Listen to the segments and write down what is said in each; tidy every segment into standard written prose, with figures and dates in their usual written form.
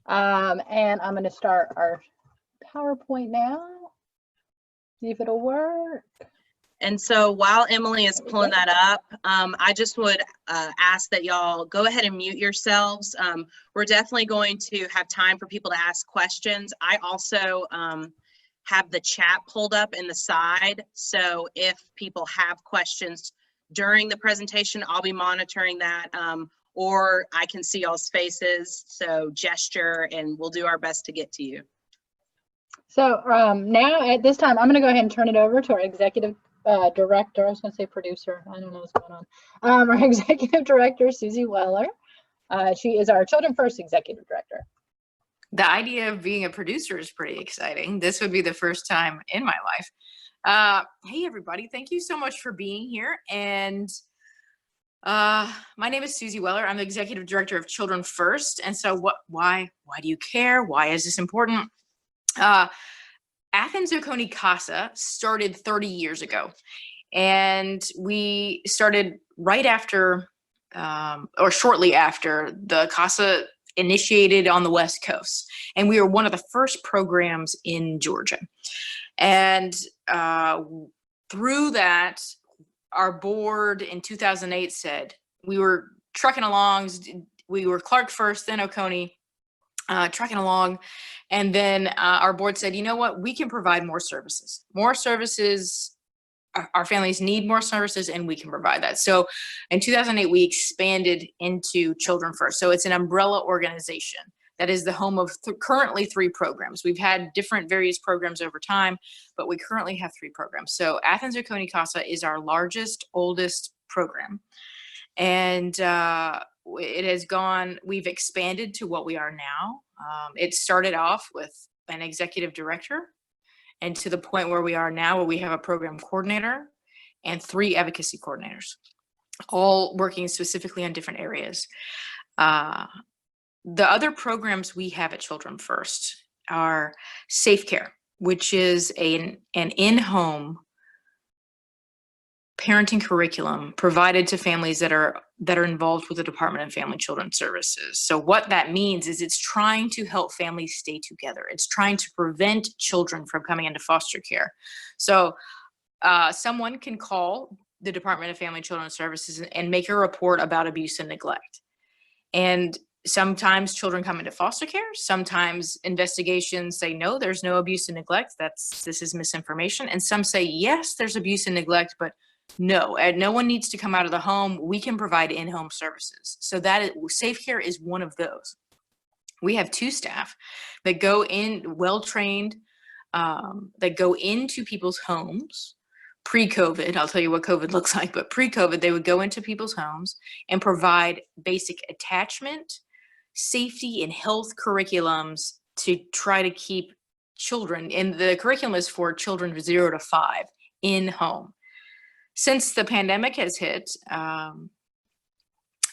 And I'm going to start our PowerPoint now. See if it'll work. And so while Emily is pulling that up, I just would ask that y'all go ahead and mute yourselves. We're definitely going to have time for people to ask questions. I also have the chat pulled up in the side. So if people have questions during the presentation, I'll be monitoring that, or I can see y'all's faces. So gesture and we'll do our best to get to you. So now at this time, I'm going to go ahead and turn it over to our executive director. I was going to say producer. I don't know what's going on. Our executive director, Susie Weller. She is our Children First executive director. The idea of being a producer is pretty exciting. This would be the first time in my life. Hey, everybody. Thank you so much for being here. And my name is Susie Weller. I'm the executive director of Children First. And so why do you care? Why is this important? Athens Oconee CASA started 30 years ago, and we started right after or shortly after the CASA initiated on the West Coast, and we were one of the first programs in Georgia. And through that, our board in 2008 said we were trucking along. We were Clarke first, then Oconee. Trucking along, and then our board said, you know what, we can provide more services. Our families need more services, and we can provide that. So in 2008, we expanded into Children First. So it's an umbrella organization that is the home of currently 3 programs. We've had different various programs over time, but we currently have 3 programs. So Athens Oconee CASA is our largest, oldest program. And we've expanded to what we are now. It started off with an executive director, and to the point where we are now, where we have a program coordinator and 3 advocacy coordinators, all working specifically on different areas. The other programs we have at Children First are Safe Care, which is an in-home parenting curriculum provided to families that are involved with the Department of Family and Children Services. So what that means is it's trying to help families stay together. It's trying to prevent children from coming into foster care. So someone can call the Department of Family and Children Services and make a report about abuse and neglect. And sometimes children come into foster care. Sometimes investigations say, no, there's no abuse and neglect. This is misinformation. And some say, yes, there's abuse and neglect, but no one needs to come out of the home. We can provide in-home services. So Safe Care is one of those. We have 2 staff that go in, well-trained, that go into people's homes pre-COVID. I'll tell you what COVID looks like, but pre-COVID, they would go into people's homes and provide basic attachment, safety, and health curriculums to try to keep children, and the curriculum is for children 0 to 5 in home. Since the pandemic has hit,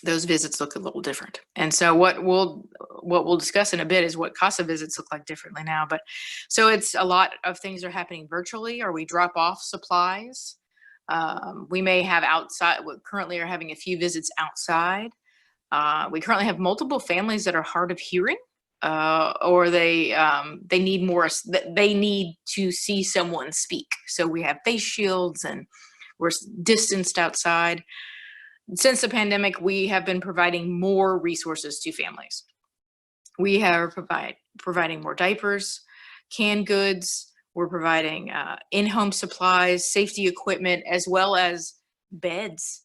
those visits look a little different. And so what we'll discuss in a bit is what CASA visits look like differently now. But so it's a lot of things are happening virtually, or we drop off supplies. We may have outside, we currently are having a few visits outside. We currently have multiple families that are hard of hearing, or they need to see someone speak. So we have face shields, and we're distanced outside. Since the pandemic, we have been providing more resources to families. We are providing more diapers, canned goods. We're providing in-home supplies, safety equipment, as well as beds.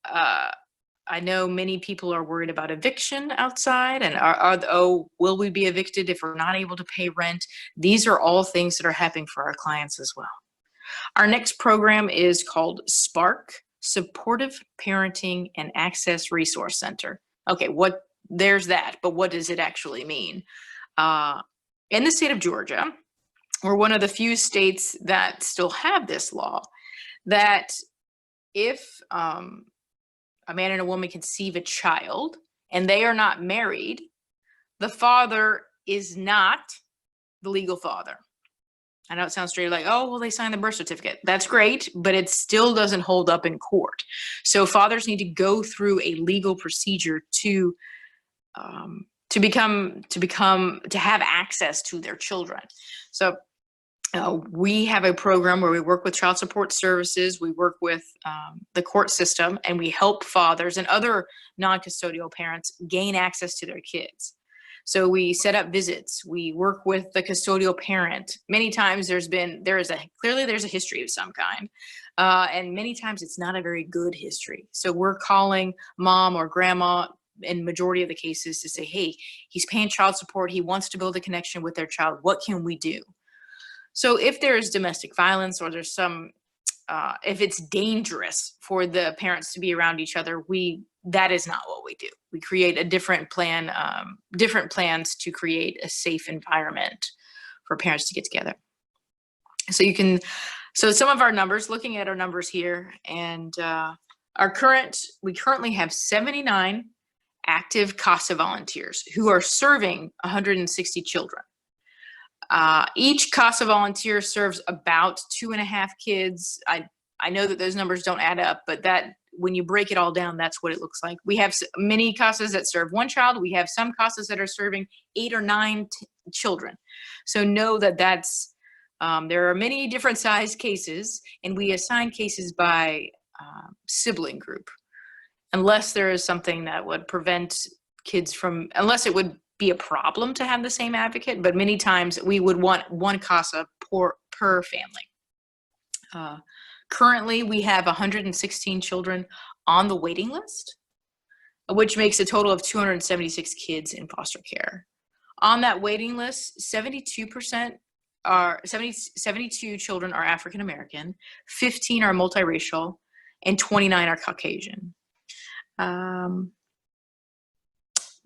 I know many people are worried about eviction outside, and will we be evicted if we're not able to pay rent? These are all things that are happening for our clients as well. Our next program is called SPARK, Supportive Parenting and Access Resource Center. Okay, there's that, but what does it actually mean? In the state of Georgia, we're one of the few states that still have this law, that if a man and a woman conceive a child and they are not married, the father is not the legal father. I know it sounds straight like, oh, well, they signed the birth certificate. That's great, but it still doesn't hold up in court. So fathers need to go through a legal procedure to to have access to their children. So we have a program where we work with child support services, we work with the court system, and we help fathers and other non-custodial parents gain access to their kids. So we set up visits, we work with the custodial parent. Many times there's a history of some kind. And many times it's not a very good history. So we're calling mom or grandma in majority of the cases to say, hey, he's paying child support, he wants to build a connection with their child, what can we do? So if there's domestic violence or there's if it's dangerous for the parents to be around each other, that is not what we do. We create a different plans to create a safe environment for parents to get together. So some of our numbers, looking at our numbers here, and we currently have 79 active CASA volunteers who are serving 160 children. Each CASA volunteer serves about 2.5 kids. I know that those numbers don't add up, but that when you break it all down, that's what it looks like. We have many CASAs that serve 1 child. We have some CASAs that are serving 8 or 9 children. So know that there are many different size cases, and we assign cases by sibling group, unless there is something that would prevent kids from, unless it would be a problem to have the same advocate, but many times we would want 1 CASA per family. Currently, we have 116 children on the waiting list, which makes a total of 276 kids in foster care. On that waiting list, 72 children are African American, 15 are multiracial, and 29 are Caucasian.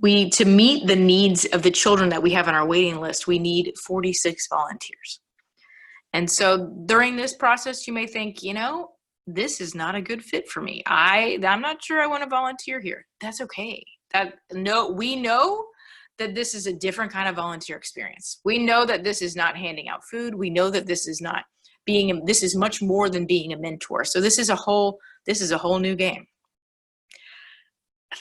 To meet the needs of the children that we have on our waiting list, we need 46 volunteers. And so during this process, you may think, this is not a good fit for me. I'm not sure I want to volunteer here. That's okay. We know that this is a different kind of volunteer experience. We know that this is not handing out food. We know that this is much more than being a mentor. So this is a whole new game.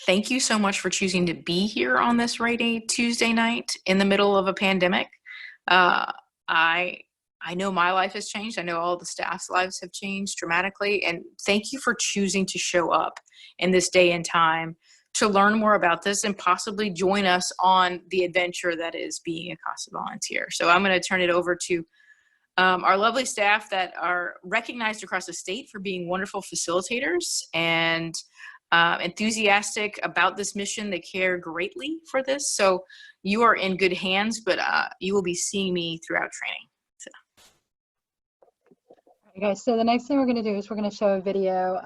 Thank you so much for choosing to be here on this rainy Tuesday night in the middle of a pandemic. I know my life has changed. I know all the staff's lives have changed dramatically. And thank you for choosing to show up in this day and time to learn more about this and possibly join us on the adventure that is being a CASA volunteer. So I'm going to turn it over to our lovely staff that are recognized across the state for being wonderful facilitators and enthusiastic about this mission. They care greatly for this. So you are in good hands, but you will be seeing me throughout training. Okay, so the next thing we're going to do is we're going to show a video.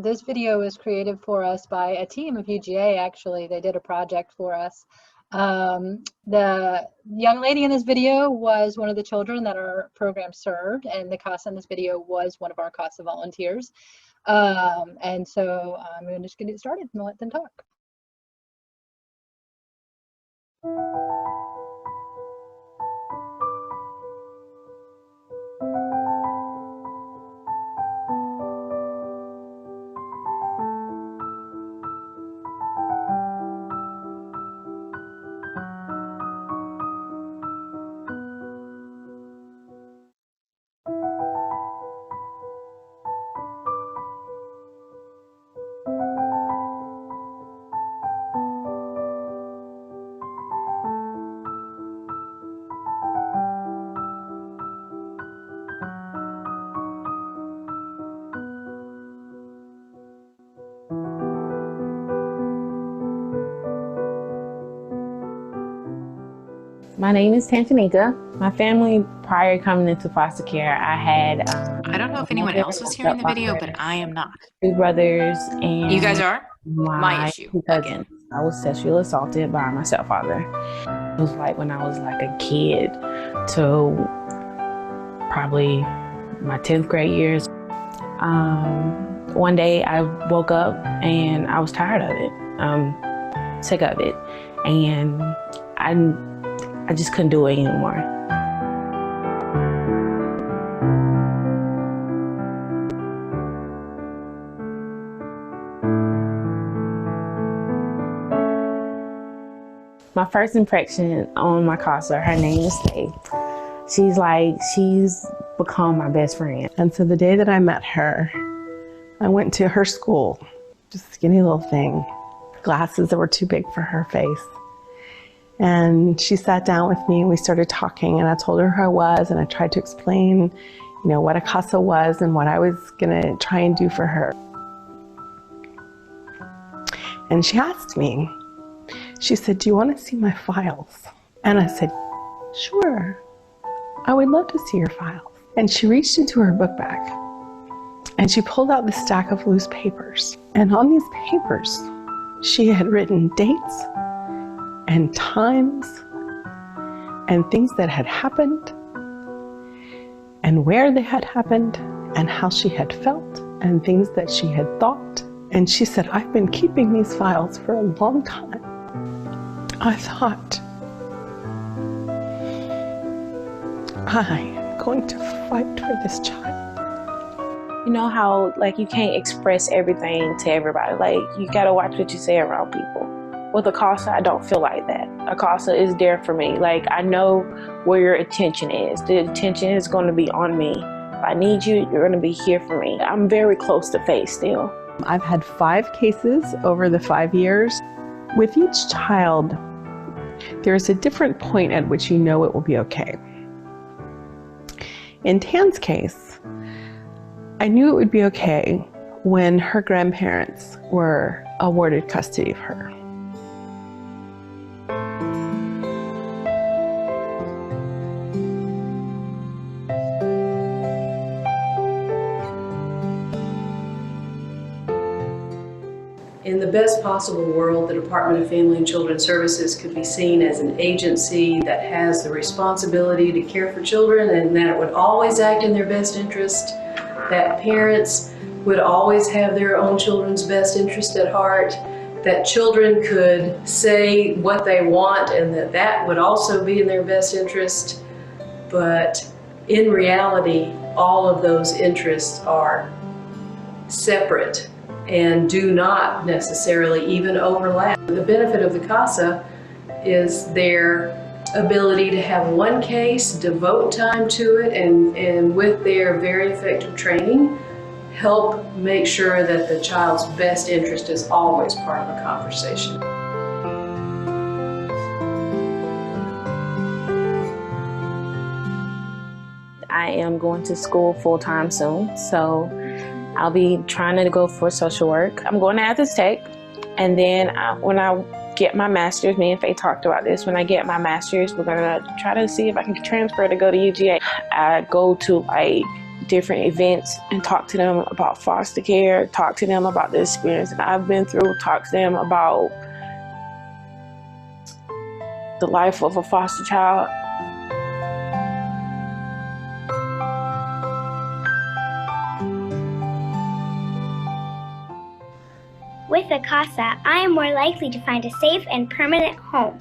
This video was created for us by a team of UGA, actually. They did a project for us. The young lady in this video was one of the children that our program served, and the CASA in this video was one of our CASA volunteers. And so I'm just going to get started and let them talk. My name is Tantanika. My family, prior to coming into foster care, I had... I don't know if anyone else is hearing the video, but I am not. 2 brothers and... You guys are? My issue, 2 cousins. I was sexually assaulted by my stepfather. It was like when I was like a kid to probably my 10th grade years. One day I woke up and I was tired of it, sick of it. And I just couldn't do it anymore. My first impression on my CASA, her name is Faith. She's become my best friend. And so the day that I met her, I went to her school, just a skinny little thing, glasses that were too big for her face. And she sat down with me and we started talking, and I told her who I was, and I tried to explain, what a CASA was and what I was gonna try and do for her. And she asked me, she said, "Do you want to see my files?" And I said, "Sure, I would love to see your files." And she reached into her book bag and she pulled out this stack of loose papers. And on these papers, she had written dates and times and things that had happened and where they had happened and how she had felt and things that she had thought. And she said, "I've been keeping these files for a long time. I thought, I am going to fight for this child." You know how you can't express everything to everybody. You gotta watch what you say around people. With a CASA, I don't feel like that. A CASA is there for me. I know where your attention is. The attention is gonna be on me. If I need you, you're gonna be here for me. I'm very close to Faith still. I've had 5 cases over the 5 years. With each child, there's a different point at which you know it will be okay. In Tan's case, I knew it would be okay when her grandparents were awarded custody of her. In the best possible world, the Department of Family and Children Services could be seen as an agency that has the responsibility to care for children, and that it would always act in their best interest, that parents would always have their own children's best interest at heart, that children could say what they want and that would also be in their best interest. But in reality, all of those interests are separate and do not necessarily even overlap. The benefit of the CASA is their ability to have one case, devote time to it, and with their very effective training, help make sure that the child's best interest is always part of a conversation. I am going to school full-time soon, so I'll be trying to go for social work. I'm going to Advocacy Tech, and then when I get my master's, me and Faye talked about this, when I get my master's, we're gonna try to see if I can transfer to go to UGA. I go to different events and talk to them about foster care, talk to them about the experience that I've been through, talk to them about the life of a foster child. With a CASA, I am more likely to find a safe and permanent home.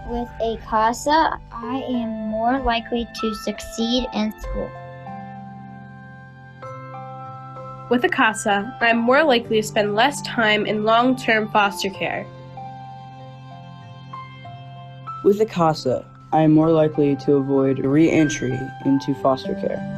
With a CASA, I am more likely to succeed in school. With a CASA, I am more likely to spend less time in long-term foster care. With a CASA, I am more likely to avoid re-entry into foster care.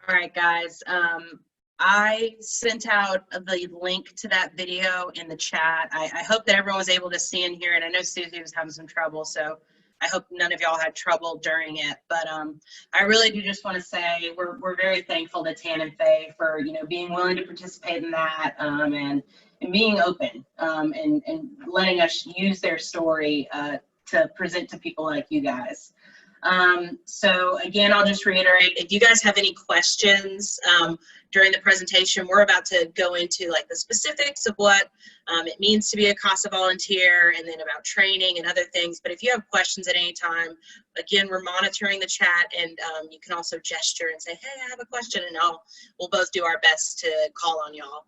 All right, guys. I sent out the link to that video in the chat. I hope that everyone was able to see and hear it. I know Susie was having some trouble, so I hope none of y'all had trouble during it. But I really do just want to say we're very thankful to Tan and Faye for being willing to participate in that and being open and letting us use their story to present to people like you guys. So again, I'll just reiterate, if you guys have any questions during the presentation, we're about to go into like the specifics of what it means to be a CASA volunteer, and then about training and other things. But if you have questions at any time, again, we're monitoring the chat, and you can also gesture and say, hey, I have a question, and we'll both do our best to call on y'all.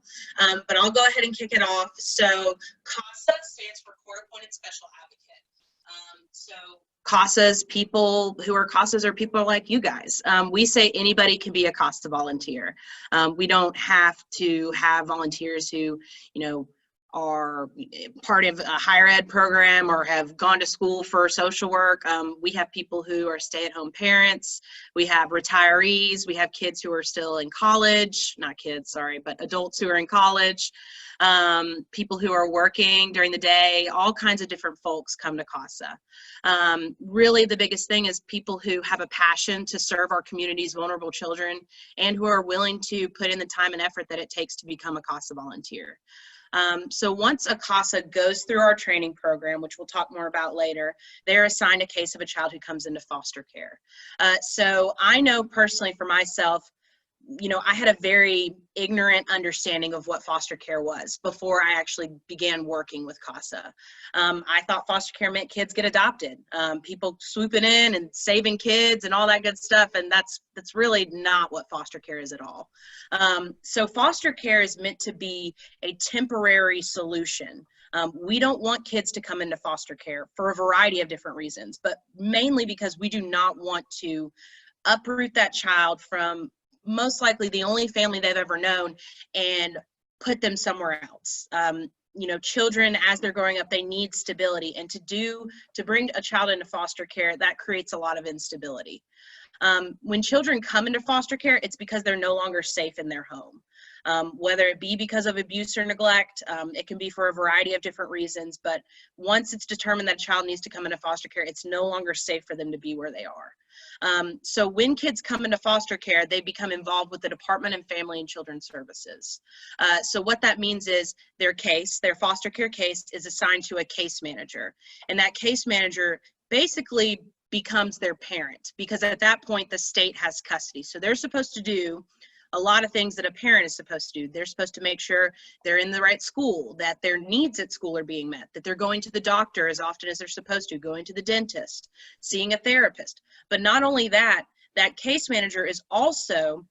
But I'll go ahead and kick it off. So CASA stands for Court Appointed Special Advocate. So CASAs, people who are CASAs are people like you guys. We say anybody can be a CASA volunteer. We don't have to have volunteers who, are part of a higher ed program or have gone to school for social work. We have people who are stay-at-home parents. We have retirees. We have kids who are still in college, not kids, sorry, but adults who are in college. People who are working during the day, all kinds of different folks come to CASA. Really the biggest thing is people who have a passion to serve our community's vulnerable children and who are willing to put in the time and effort that it takes to become a CASA volunteer. So once a CASA goes through our training program, which we'll talk more about later, they're assigned a case of a child who comes into foster care. So I know personally for myself, I had a very ignorant understanding of what foster care was before I actually began working with CASA. I thought foster care meant kids get adopted, people swooping in and saving kids and all that good stuff, and that's really not what foster care is at all. So foster care is meant to be a temporary solution. We don't want kids to come into foster care for a variety of different reasons, but mainly because we do not want to uproot that child from most likely the only family they've ever known and put them somewhere else. Children, as they're growing up, they need stability, and to bring a child into foster care, that creates a lot of instability. When children come into foster care, it's because they're no longer safe in their home. Whether it be because of abuse or neglect, it can be for a variety of different reasons, but once it's determined that a child needs to come into foster care, it's no longer safe for them to be where they are. So when kids come into foster care, they become involved with the Department of Family and Children's Services. So what that means is their foster care case is assigned to a case manager, and that case manager basically becomes their parent, because at that point the state has custody. So they're supposed to do a lot of things that a parent is supposed to do. They're supposed to make sure they're in the right school, that their needs at school are being met, that they're going to the doctor as often as they're supposed to, going to the dentist, seeing a therapist. But not only that, that case manager is also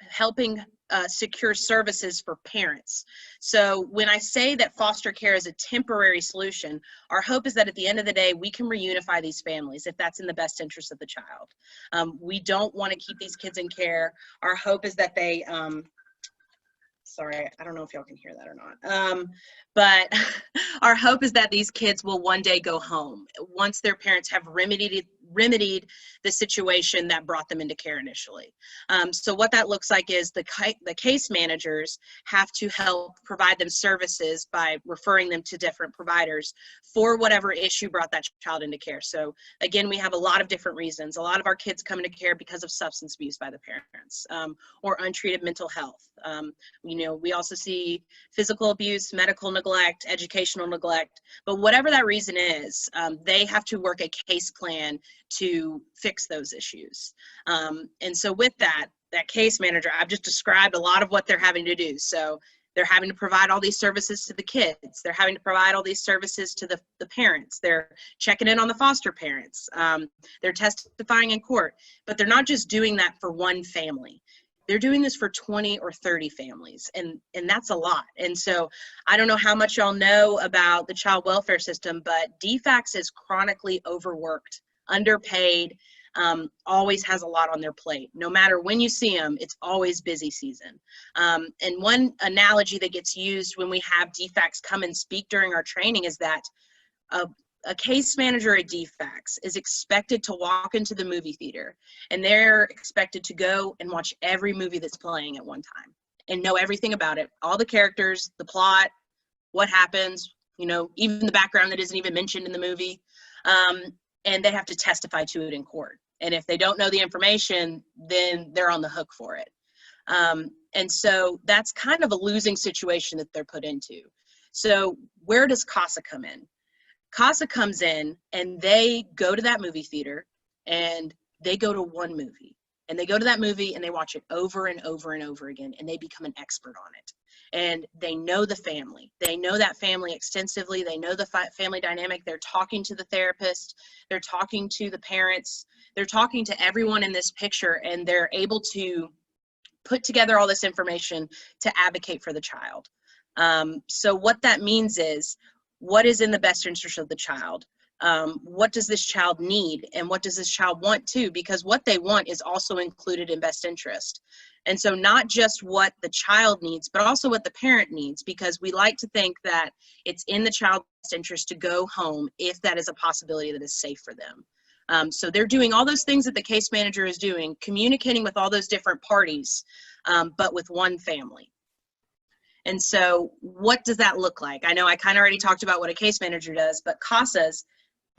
helping secure services for parents. So when I say that foster care is a temporary solution, our hope is that at the end of the day, we can reunify these families if that's in the best interest of the child. We don't want to keep these kids in care. Our hope is that they, sorry, I don't know if y'all can hear that or not. But our hope is that these kids will one day go home once their parents have remedied the situation that brought them into care initially. So what that looks like is the case managers have to help provide them services by referring them to different providers for whatever issue brought that child into care. So again, we have a lot of different reasons. A lot of our kids come into care because of substance abuse by the parents, or untreated mental health. We also see physical abuse, medical neglect, educational neglect, but whatever that reason is, they have to work a case plan to fix those issues. And so with that case manager, I've just described a lot of what they're having to do. So they're having to provide all these services to the kids. They're having to provide all these services to the parents. They're checking in on the foster parents. They're testifying in court, but they're not just doing that for one family. They're doing this for 20 or 30 families, and that's a lot. And so I don't know how much y'all know about the child welfare system, but DFACS is chronically overworked, underpaid, always has a lot on their plate. No matter when you see them, it's always busy season. And one analogy that gets used when we have DFACS come and speak during our training is that a case manager at DFACS is expected to walk into the movie theater, and they're expected to go and watch every movie that's playing at one time and know everything about it, all the characters, the plot, what happens, even the background that isn't even mentioned in the movie. And they have to testify to it in court. And if they don't know the information, then they're on the hook for it. And so that's kind of a losing situation that they're put into. So where does CASA come in? CASA comes in and they go to that movie theater and they go to one movie. And they go to that movie and they watch it over and over and over again, and they become an expert on it. And they know the family. They know that family extensively. They know the family dynamic. They're talking to the therapist. They're talking to the parents. They're talking to everyone in this picture, and they're able to put together all this information to advocate for the child. So what that means is, what is in the best interest of the child? What does this child need, and what does this child want too? Because what they want is also included in best interest. And so not just what the child needs, but also what the parent needs, because we like to think that it's in the child's interest to go home if that is a possibility that is safe for them. So they're doing all those things that the case manager is doing, communicating with all those different parties, but with one family. And so what does that look like? I know I kind of already talked about what a case manager does, but CASAs,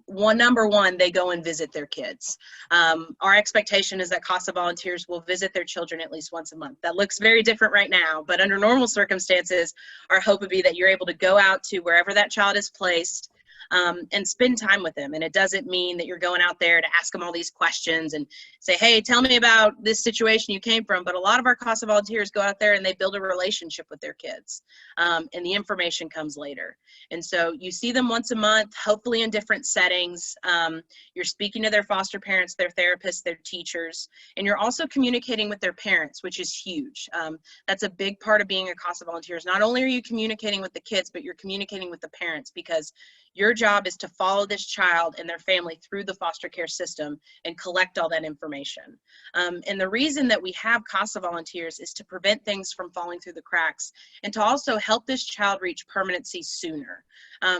number one, they go and visit their kids. Our expectation is that CASA volunteers will visit their children at least once a month. That looks very different right now, but under normal circumstances, our hope would be that you're able to go out to wherever that child is placed, and spend time with them. And it doesn't mean that you're going out there to ask them all these questions and say, hey, tell me about this situation you came from. But a lot of our CASA volunteers go out there and they build a relationship with their kids, and the information comes later. And so you see them once a month, hopefully in different settings. You're speaking to their foster parents, their therapists, their teachers, and you're also communicating with their parents, which is huge. That's a big part of being a CASA volunteer. Not only are you communicating with the kids, but you're communicating with the parents, because your job is to follow this child and their family through the foster care system and collect all that information. And the reason that we have CASA volunteers is to prevent things from falling through the cracks and to also help this child reach permanency sooner.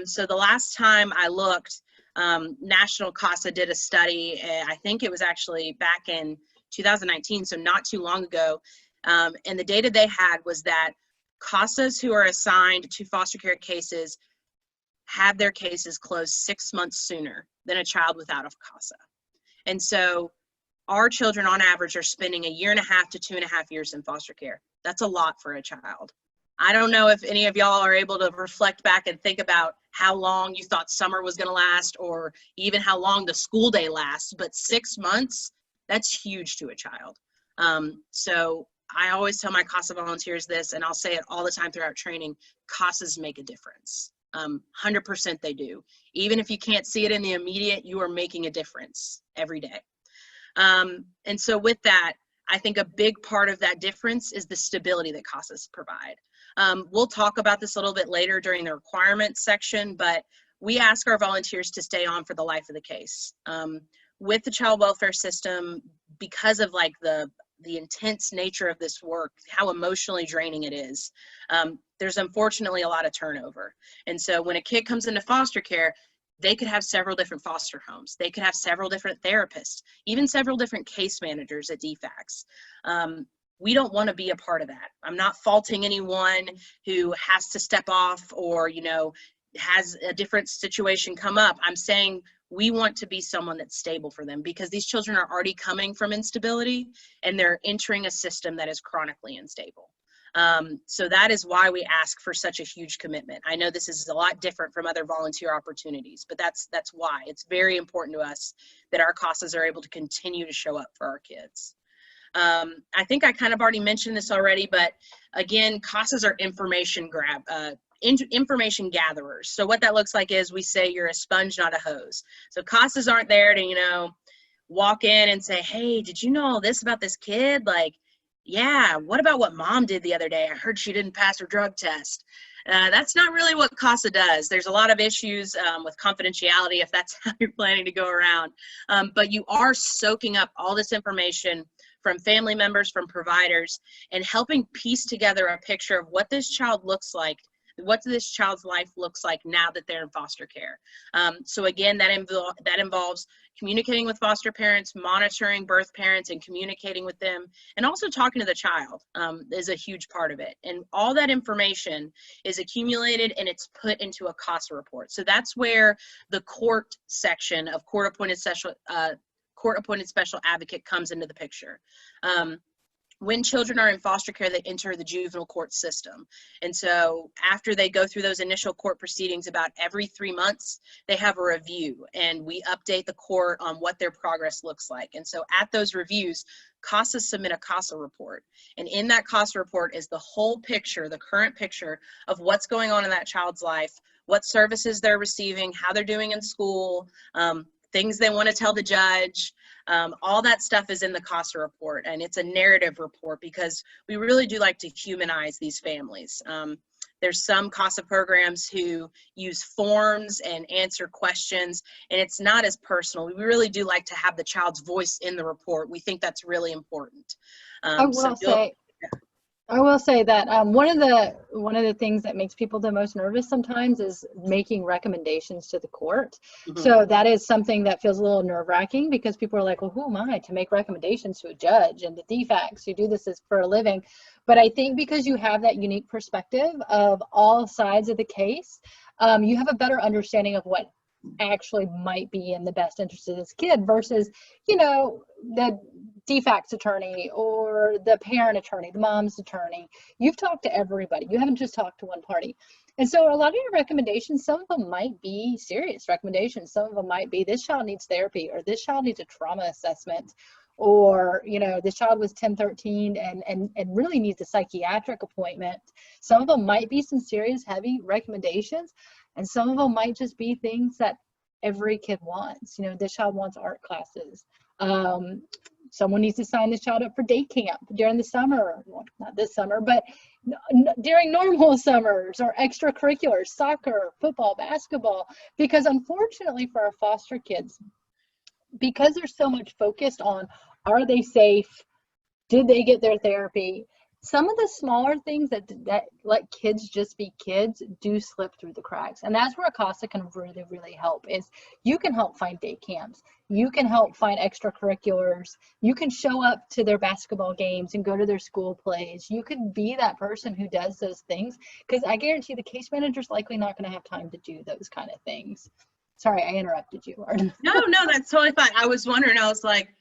So the last time I looked, National CASA did a study, I think it was actually back in 2019, so not too long ago. And the data they had was that CASAs who are assigned to foster care cases have their cases closed 6 months sooner than a child without a CASA. And so our children on average are spending 1.5 to 2.5 years in foster care. That's a lot for a child. I don't know if any of y'all are able to reflect back and think about how long you thought summer was going to last, or even how long the school day lasts, but 6 months, that's huge to a child. So I always tell my CASA volunteers this, and I'll say it all the time throughout training: CASAs make a difference. 100% they do. Even if you can't see it in the immediate, you are making a difference every day. And so with that, I think a big part of that difference is the stability that CASAs provide. We'll talk about this a little bit later during the requirements section, but we ask our volunteers to stay on for the life of the case. With the child welfare system, because of like the intense nature of this work, how emotionally draining it is, there's unfortunately a lot of turnover. And so when a kid comes into foster care, they could have several different foster homes. They could have several different therapists, even several different case managers at DFACS. We don't want to be a part of that. I'm not faulting anyone who has to step off or, has a different situation come up. I'm saying we want to be someone that's stable for them, because these children are already coming from instability and they're entering a system that is chronically unstable. So that is why we ask for such a huge commitment. I know this is a lot different from other volunteer opportunities, but that's why it's very important to us that our CASAs are able to continue to show up for our kids. I think I kind of already mentioned this already, but again, CASAs are information gatherers. So what that looks like is we say you're a sponge, not a hose. So CASAs aren't there to, walk in and say, hey, did you know all this about this kid? Like, yeah, what about what mom did the other day? I heard she didn't pass her drug test. That's not really what CASA does. There's a lot of issues with confidentiality if that's how you're planning to go around. But you are soaking up all this information from family members, from providers, and helping piece together a picture of what this child looks like, what this child's life looks like now that they're in foster care. So again, that involves communicating with foster parents, monitoring birth parents and communicating with them, and also talking to the child is a huge part of it. And all that information is accumulated and it's put into a CASA report. So that's where the court section of court-appointed special advocate comes into the picture. when children are in foster care, they enter the juvenile court system. And so after they go through those initial court proceedings, about every 3 months, they have a review, and we update the court on what their progress looks like. And so at those reviews, CASA submit a CASA report. And in that CASA report is the whole picture, the current picture of what's going on in that child's life, what services they're receiving, how they're doing in school, things they want to tell the judge. All that stuff is in the CASA report, and it's a narrative report because we really do like to humanize these families. There's some CASA programs who use forms and answer questions, and it's not as personal. We really do like to have the child's voice in the report. We think that's really important. I will say that one of the things that makes people the most nervous sometimes is making recommendations to the court. So that is something that feels a little nerve-wracking, because people are like, well, who am I to make recommendations to a judge and the DFACs who do this for a living? But I think because you have that unique perspective of all sides of the case, you have a better understanding of what actually might be in the best interest of this kid versus, you know, the DFAC's attorney or the parent attorney, the mom's attorney. You've talked to everybody. You haven't just talked to one party. And so a lot of your recommendations, some of them might be serious recommendations. Some of them might be this child needs therapy, or this child needs a trauma assessment, or, you know, this child was 1013 and really needs a psychiatric appointment. Some of them might be some serious, heavy recommendations, and some of them might just be things that every kid wants. You know, this child wants art classes. Someone needs to sign this child up for day camp during the summer. Well, not this summer, but during normal summers, or extracurriculars, soccer, football, basketball. Because unfortunately for our foster kids, because there's so much focused on, are they safe? Did they get their therapy? Some of the smaller things that let kids just be kids do slip through the cracks. And that's where CASA can really, really help. Is you can help find day camps. You can help find extracurriculars. You can show up to their basketball games and go to their school plays. You can be that person who does those things, because I guarantee the case manager's likely not going to have time to do those kind of things. Sorry, I interrupted you, Arden. No, that's totally fine. I was wondering, I was like,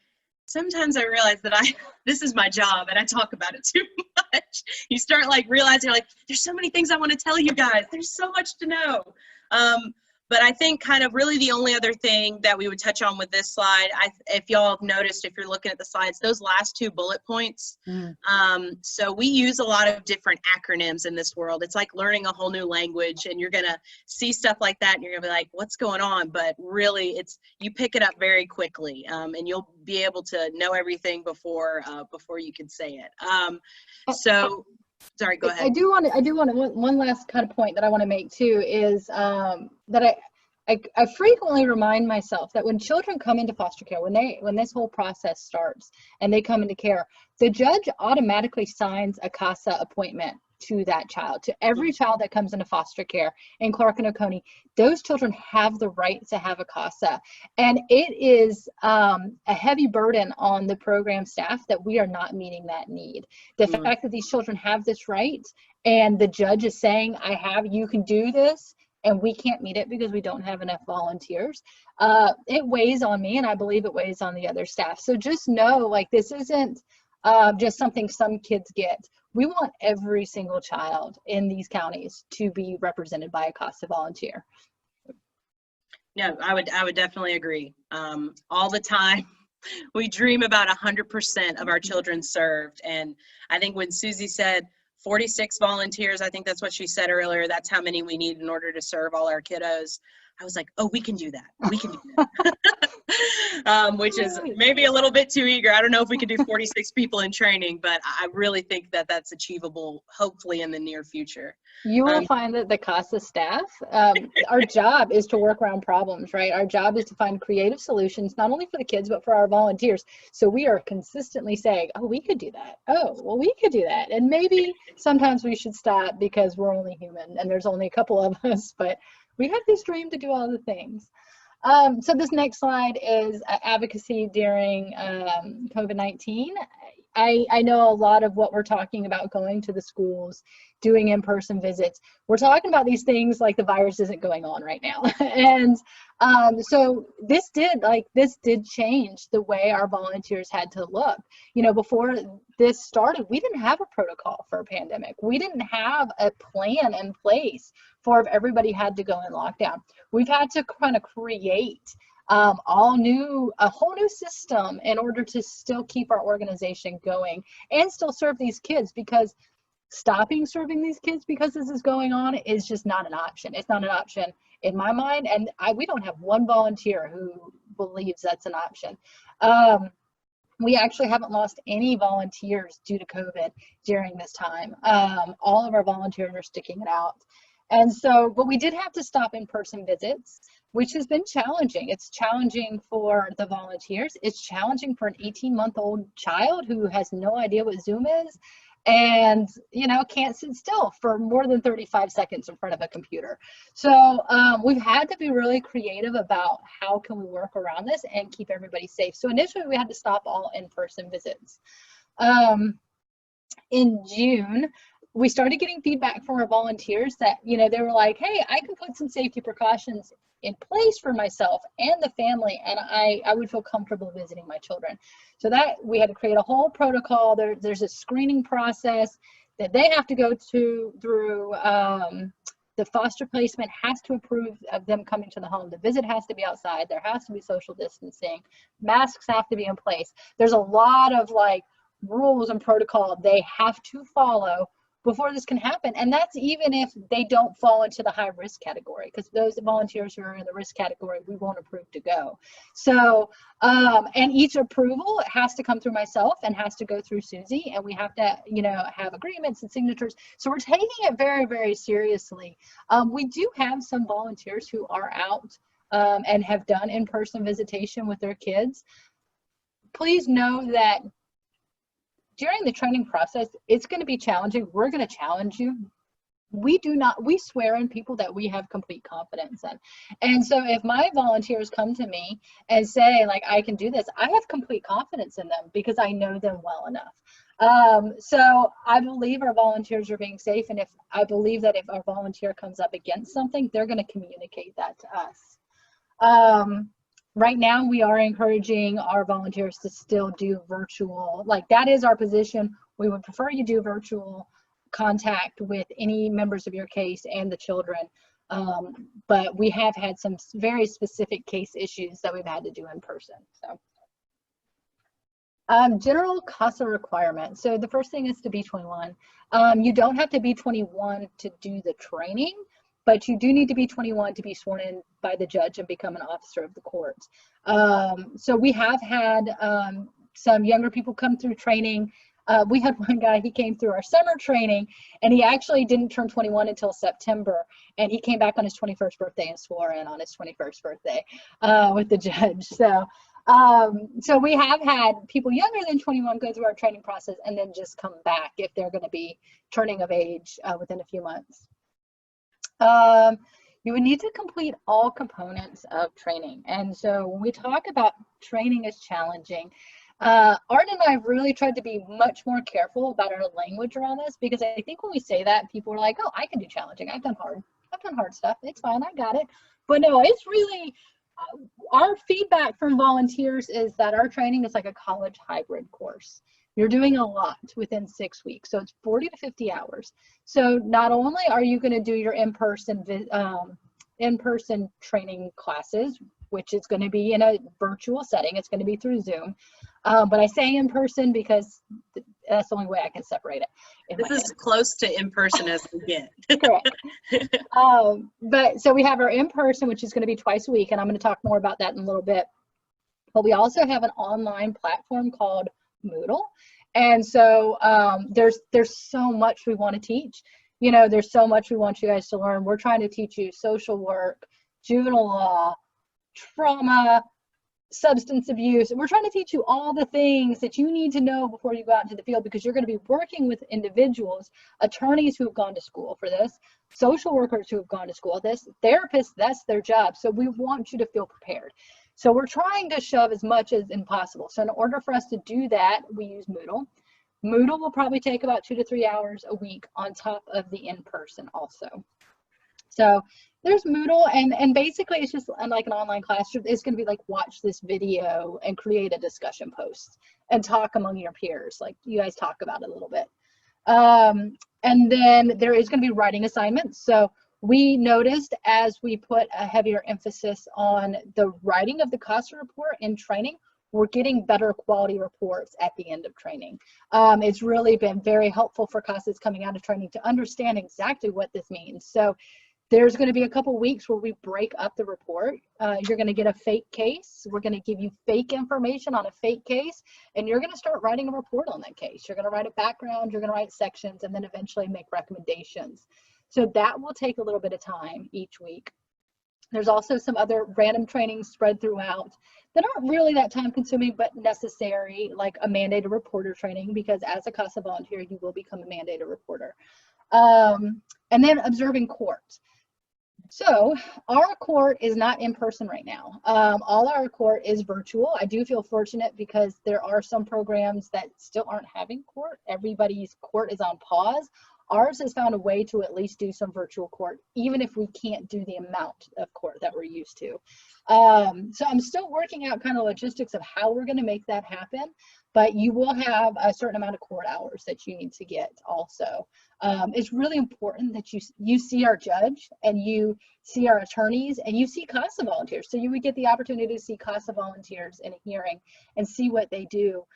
sometimes I realize that this is my job and I talk about it too much. You start like realizing, like, there's so many things I want to tell you guys. There's so much to know. But I think kind of really the only other thing that we would touch on with this slide, if y'all have noticed, if you're looking at the slides, those last 2 bullet points. So we use a lot of different acronyms in this world. It's like learning a whole new language, and you're going to see stuff like that and you're going to be like, what's going on? But really, you pick it up very quickly, and you'll be able to know everything before you can say it. Sorry, go ahead. I do want to one last kind of point that I want to make too is that I frequently remind myself that when children come into foster care, when this whole process starts and they come into care, the judge automatically signs a CASA appointment to that child, to every child that comes into foster care in Clarke and Oconee. Those children have the right to have a CASA, and it is a heavy burden on the program staff that we are not meeting that need. The fact that these children have this right, and the judge is saying, you can do this, and we can't meet it because we don't have enough volunteers. It weighs on me, and I believe it weighs on the other staff. So just know, like, this isn't just something some kids get. We want every single child in these counties to be represented by a CASA volunteer. Yeah, I would definitely agree. All the time, we dream about 100% of our children served. And I think when Susie said 46 volunteers, I think that's what she said earlier, that's how many we need in order to serve all our kiddos. I was like, oh, we can do that. We can do that. Which is maybe a little bit too eager. I don't know if we can do 46 people in training, but I really think that that's achievable, hopefully in the near future. You will find that the CASA staff, our job is to work around problems, right? Our job is to find creative solutions, not only for the kids, but for our volunteers. So we are consistently saying, oh, we could do that. Oh, well, we could do that. And maybe sometimes we should stop because we're only human and there's only a couple of us, but we have this dream to do all the things. So this next slide is advocacy during COVID-19. I know a lot of what we're talking about, going to the schools, doing in-person visits. We're talking about these things like the virus isn't going on right now. And so this did change the way our volunteers had to look. You know, before this started, we didn't have a protocol for a pandemic. We didn't have a plan in place for if everybody had to go in lockdown. We've had to kind of create a whole new system in order to still keep our organization going and still serve these kids, because stopping serving these kids because this is going on is just not an option. It's not an option in my mind, and we don't have one volunteer who believes that's an option. We actually haven't lost any volunteers due to COVID during this time. All of our volunteers are sticking it out. And so, but we did have to stop in-person visits, which has been challenging. It's challenging for the volunteers. It's challenging for an 18-month-old child who has no idea what Zoom is and, you know, can't sit still for more than 35 seconds in front of a computer. So we've had to be really creative about how can we work around this and keep everybody safe. So initially we had to stop all in-person visits. In June, we started getting feedback from our volunteers that, you know, they were like, hey, I can put some safety precautions in place for myself and the family, and I would feel comfortable visiting my children. So that we had to create a whole protocol. There's a screening process that they have to go through. The foster placement has to approve of them coming to the home. The visit has to be outside. There has to be social distancing. Masks have to be in place. There's a lot of like rules and protocol they have to follow before this can happen. And that's even if they don't fall into the high risk category, because those volunteers who are in the risk category, we won't approve to go. So, and each approval has to come through myself and has to go through Susie, and we have to, you know, have agreements and signatures. So we're taking it very, very seriously. We do have some volunteers who are out and have done in-person visitation with their kids. Please know that during the training process, it's going to be challenging. We're going to challenge you. We swear in people that we have complete confidence in. And so if my volunteers come to me and say, like, I can do this, I have complete confidence in them because I know them well enough. So I believe our volunteers are being safe. And I believe that if our volunteer comes up against something, they're going to communicate that to us. Right now, we are encouraging our volunteers to still do virtual. Like, that is our position. We would prefer you do virtual contact with any members of your case and the children. But we have had some very specific case issues that we've had to do in person. So, general CASA requirements. So the first thing is to be 21. You don't have to be 21 to do the training, but you do need to be 21 to be sworn in by the judge and become an officer of the court. So we have had some younger people come through training. We had one guy, he came through our summer training, and he actually didn't turn 21 until September. And he came back on his 21st birthday and swore in on his 21st birthday with the judge. So, so we have had people younger than 21 go through our training process and then just come back if they're going to be turning of age within a few months. You would need to complete all components of training. And so when we talk about training is challenging, Art and I have really tried to be much more careful about our language around this, because I think when we say that, people are like, oh, I can do challenging. I've done hard stuff. It's fine. I got it. But no, it's really, our feedback from volunteers is that our training is like a college hybrid course. You're doing a lot within 6 weeks. So it's 40 to 50 hours. So not only are you going to do your in-person training classes, which is going to be in a virtual setting. It's going to be through Zoom. But I say in person because that's the only way I can separate it. This is close to in person as we get. Correct. But so we have our in person, which is going to be twice a week. And I'm going to talk more about that in a little bit. But we also have an online platform called Moodle. And so there's so much we want to teach. You know, there's so much we want you guys to learn. We're trying to teach you social work, juvenile law, trauma, substance abuse. We're trying to teach you all the things that you need to know before you go out into the field, because you're going to be working with individuals, attorneys who have gone to school for this, social workers who have gone to school for this, therapists, that's their job. So we want you to feel prepared. So we're trying to shove as much as possible. So in order for us to do that, we use Moodle. Moodle will probably take about 2 to 3 hours a week on top of the in-person also. So there's Moodle, and basically it's just like an online class. It's going to be like, watch this video and create a discussion post and talk among your peers. Like, you guys talk about it a little bit. And then there is going to be writing assignments. So we noticed, as we put a heavier emphasis on the writing of the CASA report in training, we're getting better quality reports at the end of training. It's really been very helpful for CASAs coming out of training to understand exactly what this means. So there's going to be a couple weeks where we break up the report. You're going to get a fake case. We're going to give you fake information on a fake case, and you're going to start writing a report on that case. You're going to write a background, you're going to write sections, and then eventually make recommendations. So that will take a little bit of time each week. There's also some other random trainings spread throughout that aren't really that time consuming, but necessary, like a mandated reporter training, because as a CASA volunteer, you will become a mandated reporter. And then observing court. So our court is not in person right now. All our court is virtual. I do feel fortunate because there are some programs that still aren't having court. Everybody's court is on pause. Ours has found a way to at least do some virtual court, even if we can't do the amount of court that we're used to. So I'm still working out kind of logistics of how we're going to make that happen, but you will have a certain amount of court hours that you need to get also. It's really important that you see our judge, and you see our attorneys, and you see CASA volunteers. So you would get the opportunity to see CASA volunteers in a hearing and see what they do.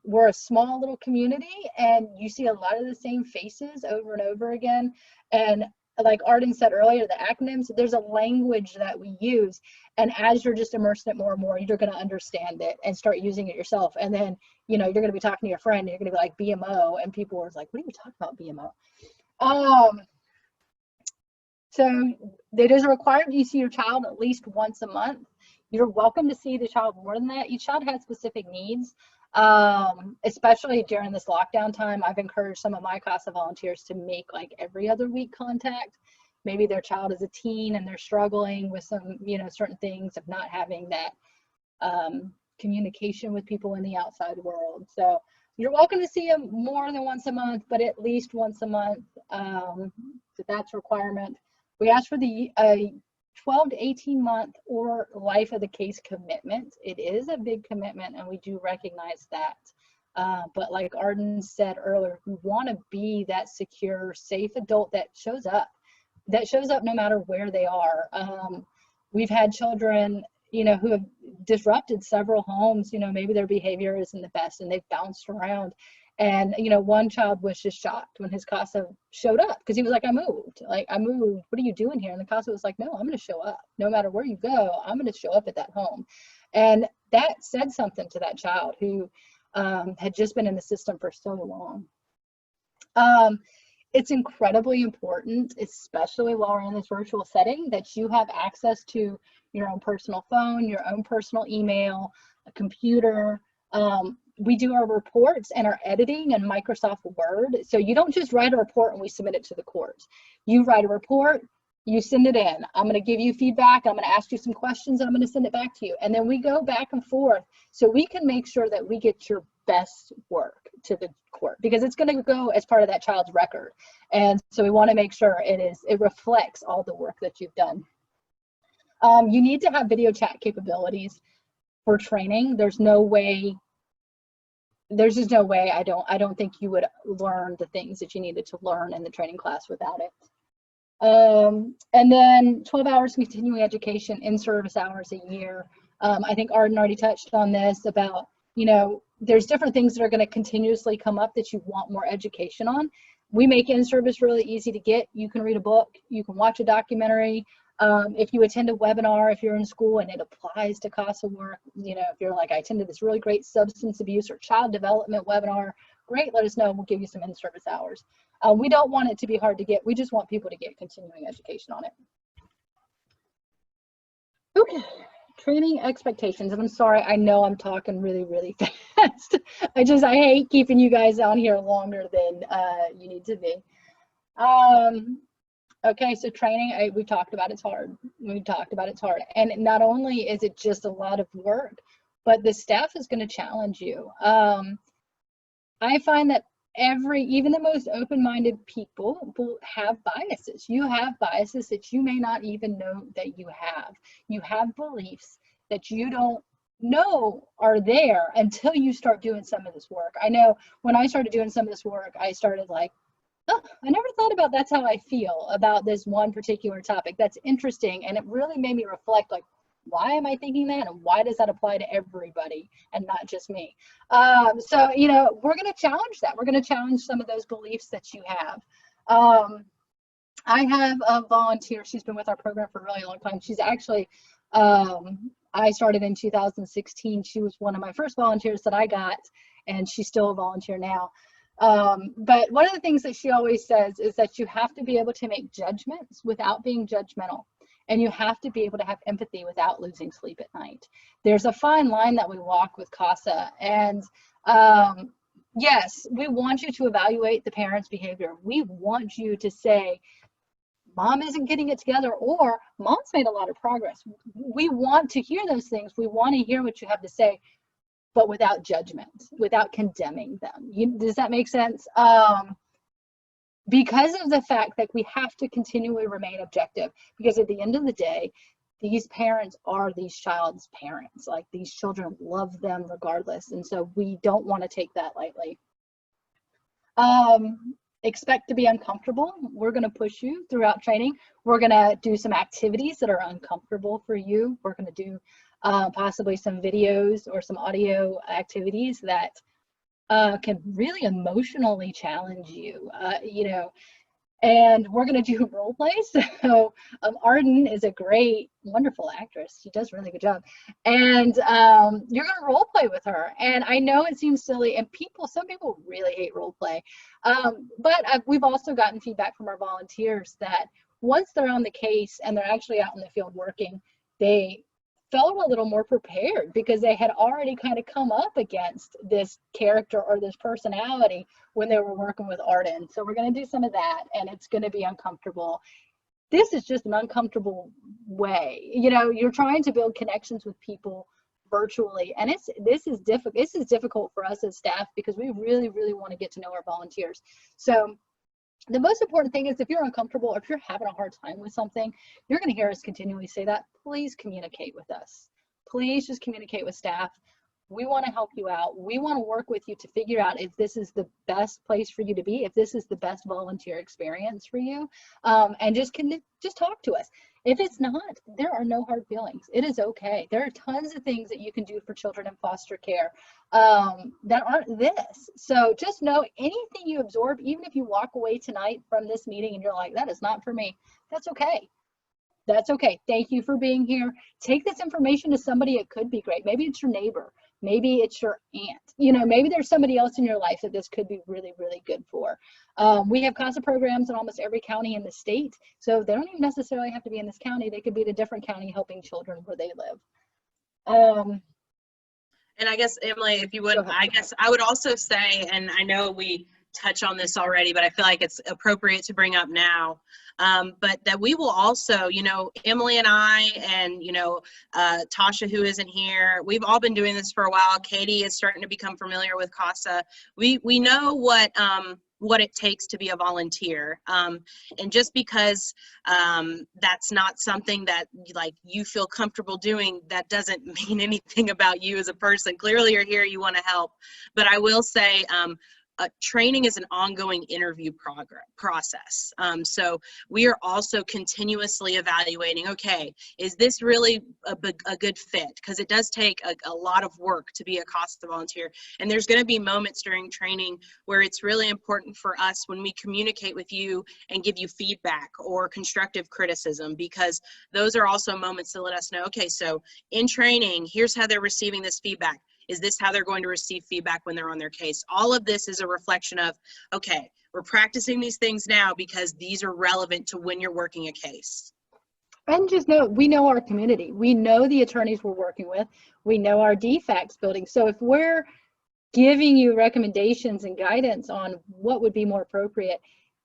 We're a small little community, and you see a lot of the same faces over and over again. And like Arden said earlier, the acronyms, there's a language that we use, and as you're just immersed in it more and more, you're going to understand it and start using it yourself. And then, you know, you're going to be talking to your friend, and you're going to be like, BMO, and people are like, what are you talking about, BMO? So it is required you see your child at least once a month. You're welcome to see the child more than that. Each child has specific needs. Especially during this lockdown time, I've encouraged some of my CASA volunteers to make like every other week contact. Maybe their child is a teen and they're struggling with some, you know, certain things of not having that communication with people in the outside world. So you're welcome to see them more than once a month, but at least once a month. So that's a requirement. We ask for the 12 to 18 month or life of the case commitment. It is a big commitment, and we do recognize that. But like Arden said earlier, we want to be that secure, safe adult that shows up no matter where they are. We've had children, you know, who have disrupted several homes. You know, maybe their behavior isn't the best and they've bounced around. And, you know, one child was just shocked when his CASA showed up, because he was like, I moved. What are you doing here? And the CASA was like, no, I'm going to show up. No matter where you go, I'm going to show up at that home. And that said something to that child who had just been in the system for so long. It's incredibly important, especially while we're in this virtual setting, that you have access to your own personal phone, your own personal email, a computer. We do our reports and our editing in Microsoft Word. So you don't just write a report and we submit it to the courts. You write a report, you send it in. I'm going to give you feedback. I'm going to ask you some questions, and I'm going to send it back to you. And then we go back and forth so we can make sure that we get your best work to the court, because it's going to go as part of that child's record. And so we want to make sure it reflects all the work that you've done. You need to have video chat capabilities for training. There's just no way. I don't think you would learn the things that you needed to learn in the training class without it. And then 12 hours continuing education in service hours a year. I think Arden already touched on this about, you know, there's different things that are going to continuously come up that you want more education on. We make in-service really easy to get. You can read a book, you can watch a documentary. If you attend a webinar, if you're in school and it applies to CASA work, you know, if you're like, I attended this really great substance abuse or child development webinar, great, let us know, we'll give you some in-service hours. We don't want it to be hard to get, we just want people to get continuing education on it. Okay, training expectations. And I'm sorry, I know I'm talking really, really fast. I hate keeping you guys on here longer than you need to be. Okay, so training, we talked about it's hard. And not only is it just a lot of work, but the staff is going to challenge you. I find that even the most open-minded people will have biases. You have biases that you may not even know that you have. You have beliefs that you don't know are there until you start doing some of this work. I know when I started doing some of this work, I started like, oh, I never thought about that's how I feel about this one particular topic. That's interesting. And it really made me reflect, like, why am I thinking that? And why does that apply to everybody and not just me? So, you know, we're going to challenge that. We're going to challenge some of those beliefs that you have. I have a volunteer. She's been with our program for a really long time. She's actually, I started in 2016. She was one of my first volunteers that I got, and she's still a volunteer now. But one of the things that she always says is that you have to be able to make judgments without being judgmental. And you have to be able to have empathy without losing sleep at night. There's a fine line that we walk with CASA. And yes, we want you to evaluate the parent's behavior. We want you to say, Mom isn't getting it together, or Mom's made a lot of progress. We want to hear those things. We want to hear what you have to say, but without judgment, without condemning them. Does that make sense? Because of the fact that we have to continually remain objective, because at the end of the day, these parents are these child's parents. Like, these children love them regardless. And so we don't want to take that lightly. Expect to be uncomfortable. We're going to push you throughout training. We're going to do some activities that are uncomfortable for you. We're going to do possibly some videos or some audio activities that can really emotionally challenge you, you know, and we're going to do role plays. So Arden is a great, wonderful actress. She does a really good job. And you're going to role play with her. And I know it seems silly, and some people really hate role play. But we've also gotten feedback from our volunteers that once they're on the case and they're actually out in the field working, they felt a little more prepared because they had already kind of come up against this character or this personality when they were working with Arden. So we're going to do some of that, and it's going to be uncomfortable. This is just an uncomfortable way. You know, you're trying to build connections with people virtually, and this is difficult for us as staff because we really, really want to get to know our volunteers. So the most important thing is, if you're uncomfortable or if you're having a hard time with something, you're going to hear us continually say that. Please communicate with us. Please just communicate with staff. We want to help you out. We want to work with you to figure out if this is the best place for you to be, if this is the best volunteer experience for you, and just talk to us. If it's not, there are no hard feelings. It is okay. There are tons of things that you can do for children in foster care that aren't this. So just know, anything you absorb, even if you walk away tonight from this meeting and you're like, that is not for me, that's okay. That's okay. Thank you for being here. Take this information to somebody. It could be great. Maybe it's your neighbor. Maybe it's your aunt. You know, maybe there's somebody else in your life that this could be really, really good for. We have CASA programs in almost every county in the state. So they don't even necessarily have to be in this county. They could be in a different county helping children where they live. And I guess, Emily, if you would, I guess I would also say, and I know we touch on this already, but I feel like it's appropriate to bring up now, but that we will also, you know, Emily and I, and, you know, Tasha, who isn't here, we've all been doing this for a while. Katie is starting to become familiar with CASA. We know what it takes to be a volunteer. And just because that's not something that like you feel comfortable doing, that doesn't mean anything about you as a person. Clearly you're here, you want to help. But I will say, training is an ongoing interview process. So we are also continuously evaluating, okay, is this really a good fit? Because it does take a lot of work to be a CASA volunteer. And there's going to be moments during training where it's really important for us when we communicate with you and give you feedback or constructive criticism, because those are also moments to let us know, okay, so in training, here's how they're receiving this feedback. Is this how they're going to receive feedback when they're on their case? All of this is a reflection of, okay, we're practicing these things now because these are relevant to when you're working a case. And just know, we know our community. We know the attorneys we're working with. We know our DFACS building. So if we're giving you recommendations and guidance on what would be more appropriate,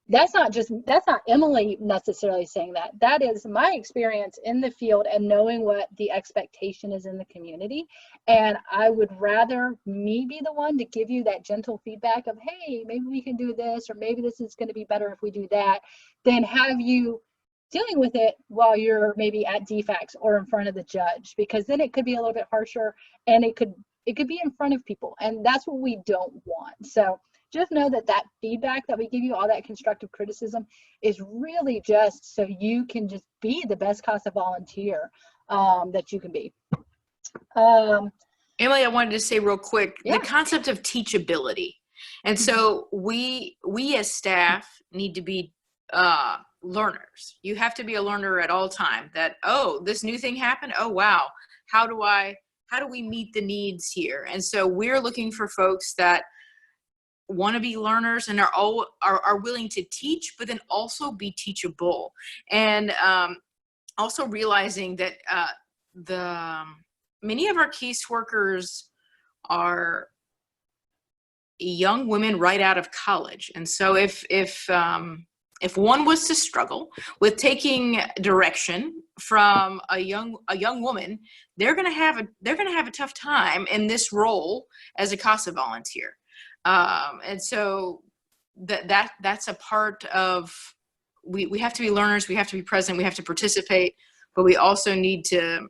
that's not Emily necessarily saying that. That is my experience in the field and knowing what the expectation is in the community. And I would rather me be the one to give you that gentle feedback of, hey, maybe we can do this, or maybe this is going to be better if we do that, than have you dealing with it while you're maybe at DFACS or in front of the judge, because then it could be a little bit harsher, and it could be in front of people, and that's what we don't want. So just know that that feedback that we give you, all that constructive criticism, is really just so you can just be the best CASA volunteer that you can be. Emily, I wanted to say real quick, Yeah. the concept of teachability. And so we as staff need to be learners. You have to be a learner at all time. That, oh, this new thing happened. Oh, wow. How do we meet the needs here? And so we're looking for folks that want to be learners and are willing to teach, but then also be teachable. And also realizing that many of our caseworkers are young women right out of college. And so if one was to struggle with taking direction from a young woman, they're going to have a tough time in this role as a CASA volunteer. And so that's a part of, we have to be learners, we have to be present, we have to participate, but we also need to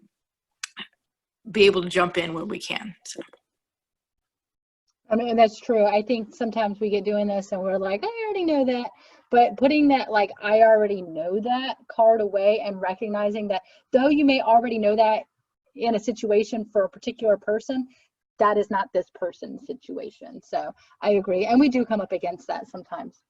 be able to jump in when we can. So. I mean, that's true. I think sometimes we get doing this and we're like, I already know that. But putting that, like, I already know that card away, and recognizing that though you may already know that in a situation for a particular person, that is not this person's situation. So I agree. And we do come up against that sometimes.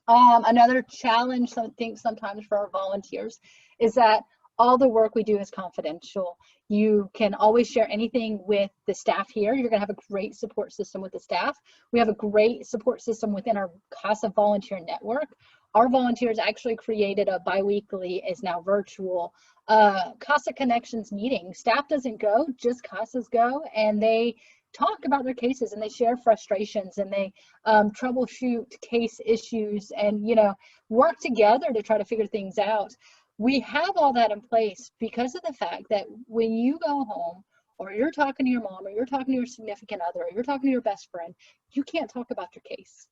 Another challenge, I think, sometimes for our volunteers is that all the work we do is confidential. You can always share anything with the staff here. You're going to have a great support system with the staff. We have a great support system within our CASA volunteer network. Our volunteers actually created a bi-weekly, is now virtual, CASA Connections meeting. Staff doesn't go, just CASAs go, and they talk about their cases, and they share frustrations, and they troubleshoot case issues, and, you know, work together to try to figure things out. We have all that in place because of the fact that when you go home, or you're talking to your mom, or you're talking to your significant other, or you're talking to your best friend, you can't talk about your case.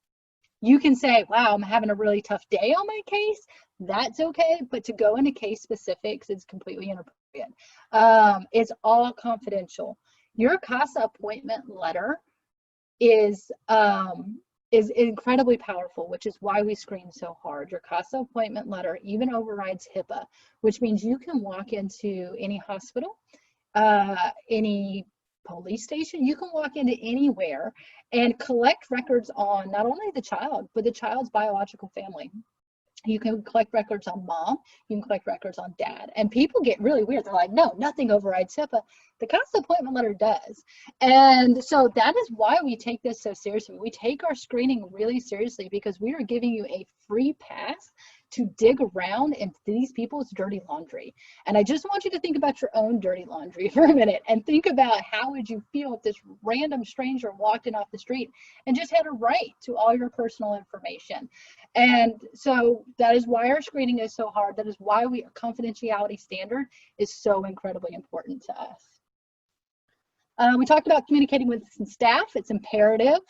You can say, wow, I'm having a really tough day on my case. That's okay. But to go into case specifics is completely inappropriate. It's all confidential. Your CASA appointment letter is incredibly powerful, which is why we screen so hard. Your CASA appointment letter even overrides HIPAA, which means you can walk into any hospital, any police station, you can walk into anywhere and collect records on not only the child, but the child's biological family. You can collect records on mom, you can collect records on dad. And people get really weird. They're like, no, nothing overrides HIPAA. The CASA appointment letter does. And so that is why we take this so seriously. We take our screening really seriously because we are giving you a free pass to dig around in these people's dirty laundry. And I just want you to think about your own dirty laundry for a minute and think about how would you feel if this random stranger walked in off the street and just had a right to all your personal information. And so that is why our screening is so hard. That is why our confidentiality standard is so incredibly important to us. We talked about communicating with some staff. It's imperative.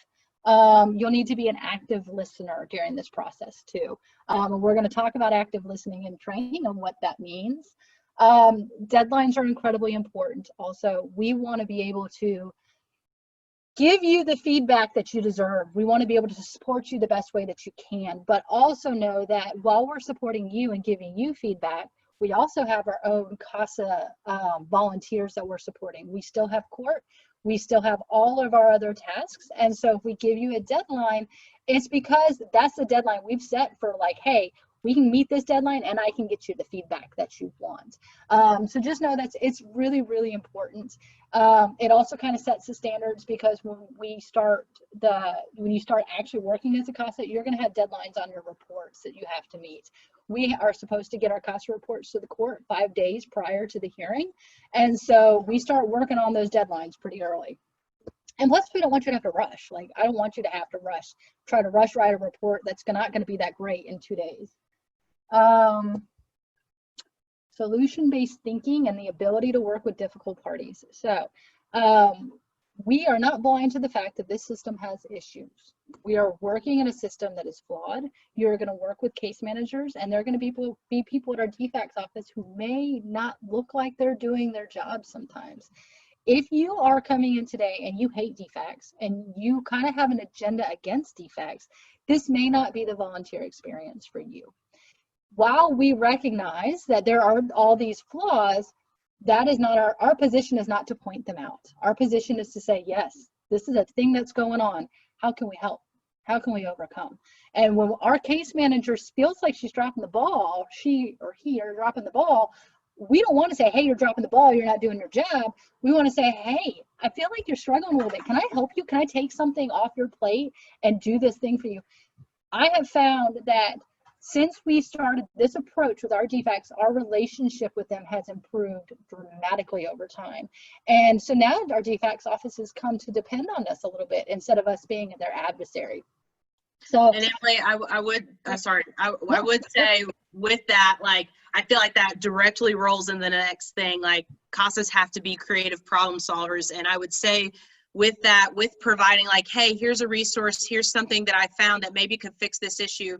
You'll need to be an active listener during this process too. We're going to talk about active listening and training and what that means. Deadlines are incredibly important. Also, we want to be able to give you the feedback that you deserve. We want to be able to support you the best way that you can, but also know that while we're supporting you and giving you feedback, we also have our own CASA volunteers that we're supporting. We still have court. We still have all of our other tasks. And so if we give you a deadline, it's because that's the deadline we've set for, like, hey, we can meet this deadline and I can get you the feedback that you want. So just know that it's really, really important. It also kind of sets the standards because when you start actually working as a CASA, you're going to have deadlines on your reports that you have to meet. We are supposed to get our CASA reports to the court 5 days prior to the hearing. And so we start working on those deadlines pretty early. And plus, we don't want you to have to rush. Like, I don't want you to have to try to rush write a report that's not going to be that great in 2 days. Solution-based thinking and the ability to work with difficult parties. So we are not blind to the fact that this system has issues. We are working in a system that is flawed. You're going to work with case managers, and there are going to be people at our DFACS office who may not look like they're doing their job sometimes. If you are coming in today and you hate DFACS and you kind of have an agenda against DFACS, this may not be the volunteer experience for you. While we recognize that there are all these flaws, that is not our position is not to point them out. Our position is to say, yes, this is a thing that's going on. How can we help? How can we overcome? And when our case manager feels like she's dropping the ball, she or he are dropping the ball, we don't want to say, hey, you're dropping the ball, you're not doing your job. We want to say, hey, I feel like you're struggling a little bit. Can I help you? Can I take something off your plate and do this thing for you? I have found that since we started this approach with our DFACS, our relationship with them has improved dramatically over time. And so now our DFACS offices come to depend on us a little bit instead of us being their adversary. So, and Emily, I would say with that, like, I feel like that directly rolls in the next thing. Like, CASAs have to be creative problem solvers. And I would say with that, with providing like, hey, here's a resource, here's something that I found that maybe could fix this issue,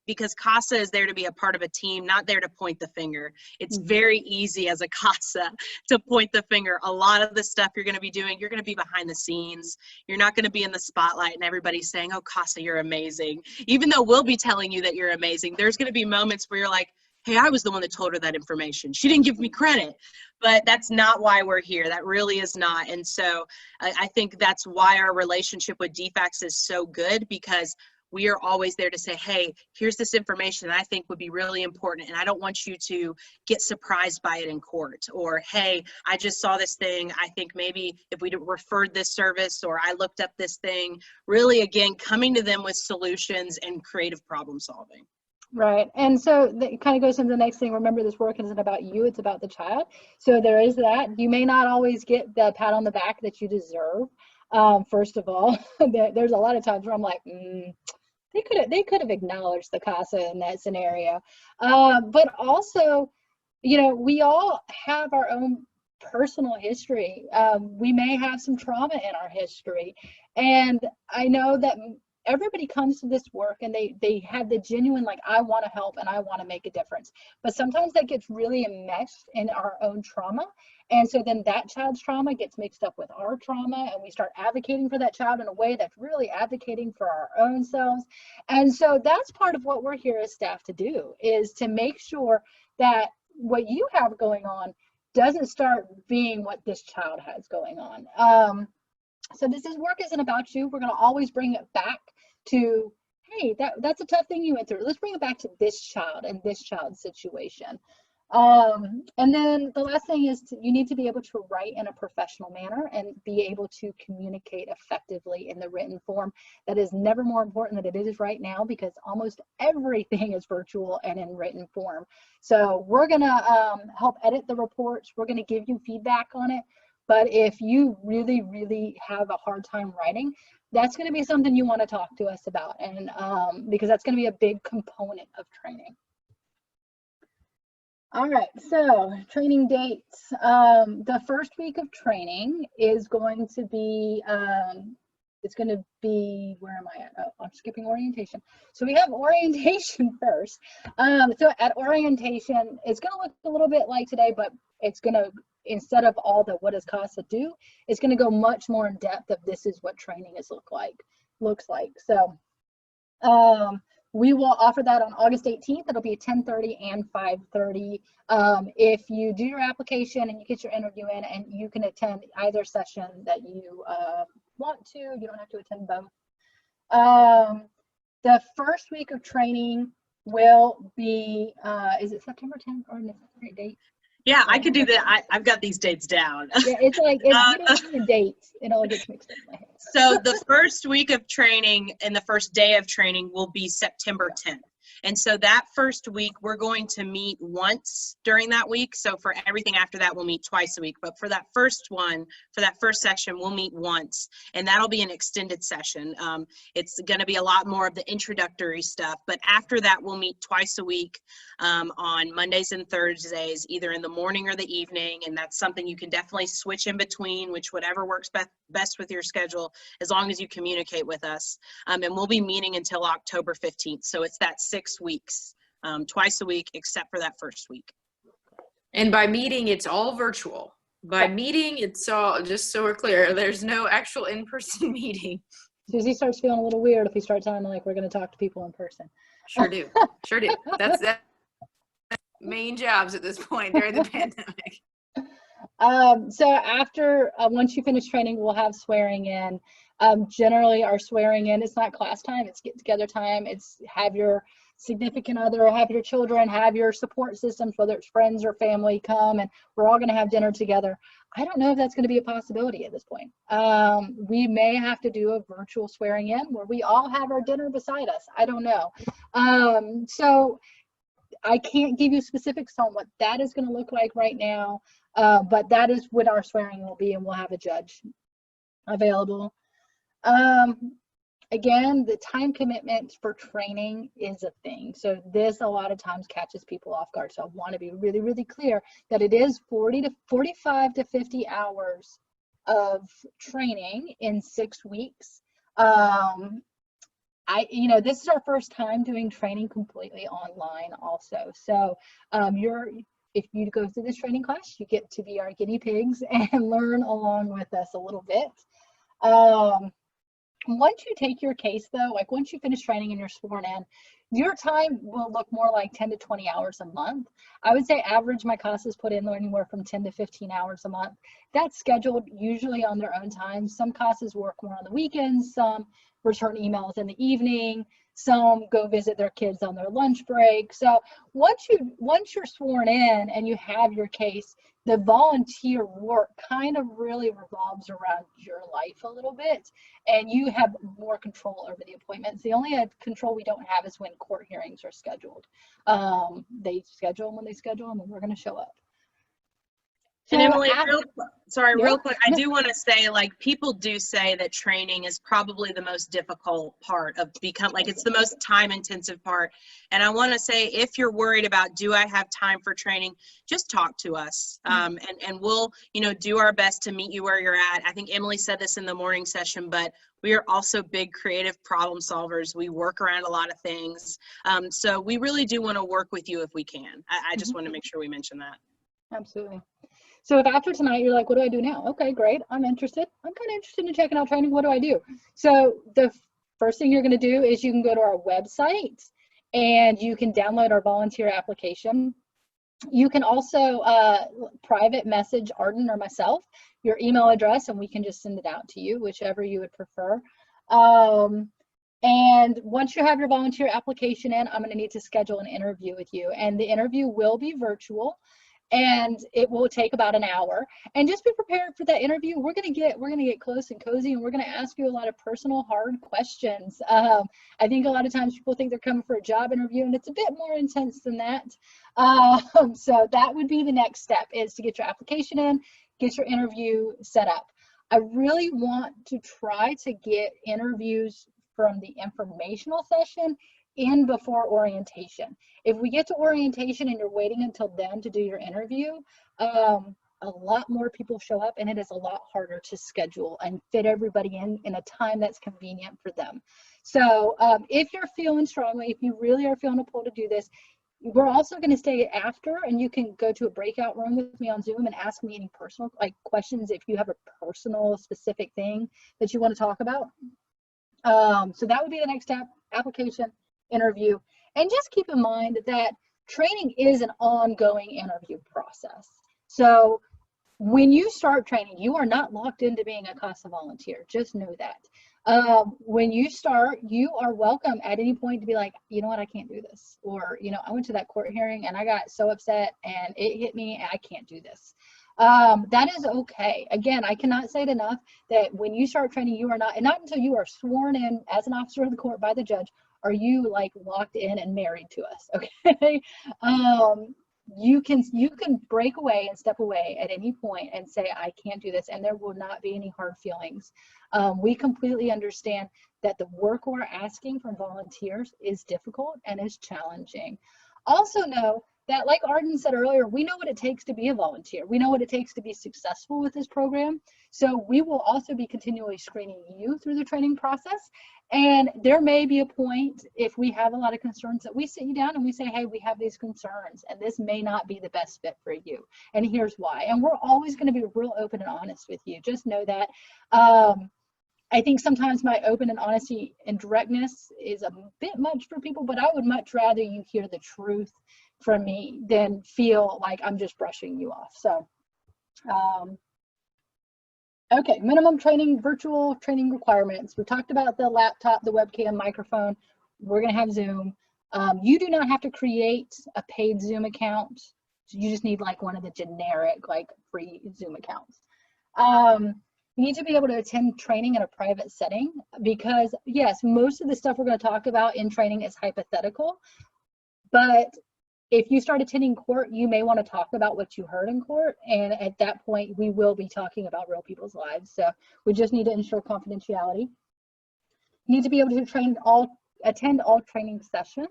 because CASA is there to be a part of a team, not there to point the finger. It's very easy as a CASA to point the finger. A lot of the stuff you're going to be doing, you're going to be behind the scenes. You're not going to be in the spotlight and everybody's saying, oh, CASA, you're amazing. Even though we'll be telling you that you're amazing, there's going to be moments where you're like, hey, I was the one that told her that information. She didn't give me credit. But that's not why we're here. That really is not. And so I think that's why our relationship with DFACS is so good, because we are always there to say, hey, here's this information that I think would be really important, and I don't want you to get surprised by it in court. Or, hey, I just saw this thing. I think maybe if we referred this service, or I looked up this thing. Really, again, coming to them with solutions and creative problem solving. Right. And so it kind of goes into the next thing. Remember, this work isn't about you, it's about the child. So there is that. You may not always get the pat on the back that you deserve. First of all, there's a lot of times where I'm like, they could have acknowledged the CASA in that scenario. But also, you know, we all have our own personal history. We may have some trauma in our history. And I know that everybody comes to this work and they have the genuine, like, I want to help and I want to make a difference. But sometimes that gets really enmeshed in our own trauma. And so then that child's trauma gets mixed up with our trauma, and we start advocating for that child in a way that's really advocating for our own selves. And so that's part of what we're here as staff to do, is to make sure that what you have going on doesn't start being what this child has going on. So this work isn't about you. We're going to always bring it back to, hey, that's a tough thing you went through. Let's bring it back to this child and this child's situation. And then the last thing is you need to be able to write in a professional manner and be able to communicate effectively in the written form. That is never more important than it is right now, because almost everything is virtual and in written form. So we're going to help edit the reports. We're going to give you feedback on it. But if you really, really have a hard time writing, that's going to be something you want to talk to us about, and because that's going to be a big component of training. All right, so training dates. The first week of training is going to be, where am I at? Oh, I'm skipping orientation. So we have orientation first. So at orientation, it's going to look a little bit like today, but it's going to, instead of all the what does CASA do, it's going to go much more in depth of this is what training looks like. So we will offer that on August 18th. It'll be 10:30 and 5:30. If you do your application and you get your interview in, and you can attend either session that you want to, you don't have to attend both. The first week of training will be, is it September 10th or a great date? Yeah, I could do that. I've got these dates down. Yeah, it's like, if you don't see the dates, it all gets mixed up in my head. So the first week of training and the first day of training will be September 10th. And so that first week, we're going to meet once during that week. So for everything after that, we'll meet twice a week. But for that first one, for that first section, we'll meet once. And that'll be an extended session. It's going to be a lot more of the introductory stuff. But after that, we'll meet twice a week on Mondays and Thursdays, either in the morning or the evening. And that's something you can definitely switch in between, which whatever works best with your schedule, as long as you communicate with us. And we'll be meeting until October 15th. So it's that 6 weeks, twice a week, except for that first week. And by meeting, it's all virtual. By meeting, it's all, just so we're clear, there's no actual in-person meeting. Susie starts feeling a little weird if we start sounding like we're going to talk to people in person. Sure do. Sure do. That's main jobs at this point during the pandemic. So after, once you finish training, we'll have swearing in. Generally our swearing in, it's not class time, it's get together time. It's have your significant other, have your children, have your support systems, whether it's friends or family, come, and we're all going to have dinner together. I don't know if that's going to be a possibility at this point. We may have to do a virtual swearing in where we all have our dinner beside us. I don't know. So I can't give you specifics on what that is going to look like right now, but that is what our swearing will be, and we'll have a judge available. Again, the time commitment for training is a thing. So this a lot of times catches people off guard. So I want to be really, really clear that it is 45 to 50 hours of training in 6 weeks. This is our first time doing training completely online also. So if you go through this training class, you get to be our guinea pigs and learn along with us a little bit. Once you take your case though, like once you finish training and you're sworn in, your time will look more like 10 to 20 hours a month. I would say average my CASAs put in anywhere from 10 to 15 hours a month. That's scheduled usually on their own time. Some CASAs work more on the weekends, some return emails in the evening, some go visit their kids on their lunch break. So once you're sworn in and you have your case, the volunteer work kind of really revolves around your life a little bit, and you have more control over the appointments. The only control we don't have is when court hearings are scheduled. They schedule them when they schedule them, and we're going to show up. And Emily, real quick, I do want to say, like, people do say that training is probably the most difficult part of it's the most time intensive part. And I want to say, if you're worried about, do I have time for training, just talk to us. And we'll, do our best to meet you where you're at. I think Emily said this in the morning session, but we are also big creative problem solvers. We work around a lot of things. So we really do want to work with you if we can. I just want to make sure we mention that. Absolutely. So if after tonight you're like, what do I do now? Okay, great. I'm interested. I'm kind of interested in checking out training. What do I do? So the first thing you're going to do is you can go to our website and you can download our volunteer application. You can also private message Arden or myself your email address, and we can just send it out to you, whichever you would prefer. And once you have your volunteer application in, I'm going to need to schedule an interview with you, and the interview will be virtual. And it will take about an hour. And just be prepared for that interview. We're gonna get close and cozy, and we're gonna ask you a lot of personal, hard questions. I think a lot of times people think they're coming for a job interview, and it's a bit more intense than that. So that would be the next step, is to get your application in, get your interview set up. I really want to try to get interviews from the informational session in before orientation. If we get to orientation and you're waiting until then to do your interview, a lot more people show up, and it is a lot harder to schedule and fit everybody in a time that's convenient for them. So if you're feeling strongly, if you really are feeling a pull to do this, we're also going to stay after, and you can go to a breakout room with me on Zoom and ask me any personal questions if you have a personal specific thing that you want to talk about. So that would be the next step: application, interview. And just keep in mind that training is an ongoing interview process. So when you start training, you are not locked into being a CASA volunteer. Just know that. When you start, you are welcome at any point to be like, you know what, I can't do this. Or, I went to that court hearing and I got so upset and it hit me and I can't do this. That is okay. Again, I cannot say it enough that when you start training, you are not, and not until you are sworn in as an officer of the court by the judge, are you like locked in and married to us? Okay. You can break away and step away at any point and say, I can't do this, and there will not be any hard feelings. We completely understand that the work we're asking from volunteers is difficult and is challenging. Also know that, like Arden said earlier, we know what it takes to be a volunteer. We know what it takes to be successful with this program. So we will also be continually screening you through the training process. And there may be a point, if we have a lot of concerns, that we sit you down and we say, hey, we have these concerns, and this may not be the best fit for you. And here's why. And we're always going to be real open and honest with you. Just know that. I think sometimes my open and honesty and directness is a bit much for people, but I would much rather you hear the truth from me than feel like I'm just brushing you off. So, okay, minimum training, virtual training requirements. We talked about the laptop, the webcam, microphone. We're going to have Zoom. You do not have to create a paid Zoom account. You just need like one of the generic, like free Zoom accounts. You need to be able to attend training in a private setting because, yes, most of the stuff we're going to talk about in training is hypothetical. But if you start attending court, you may want to talk about what you heard in court. And at that point, we will be talking about real people's lives. So we just need to ensure confidentiality. You need to be able to attend all training sessions.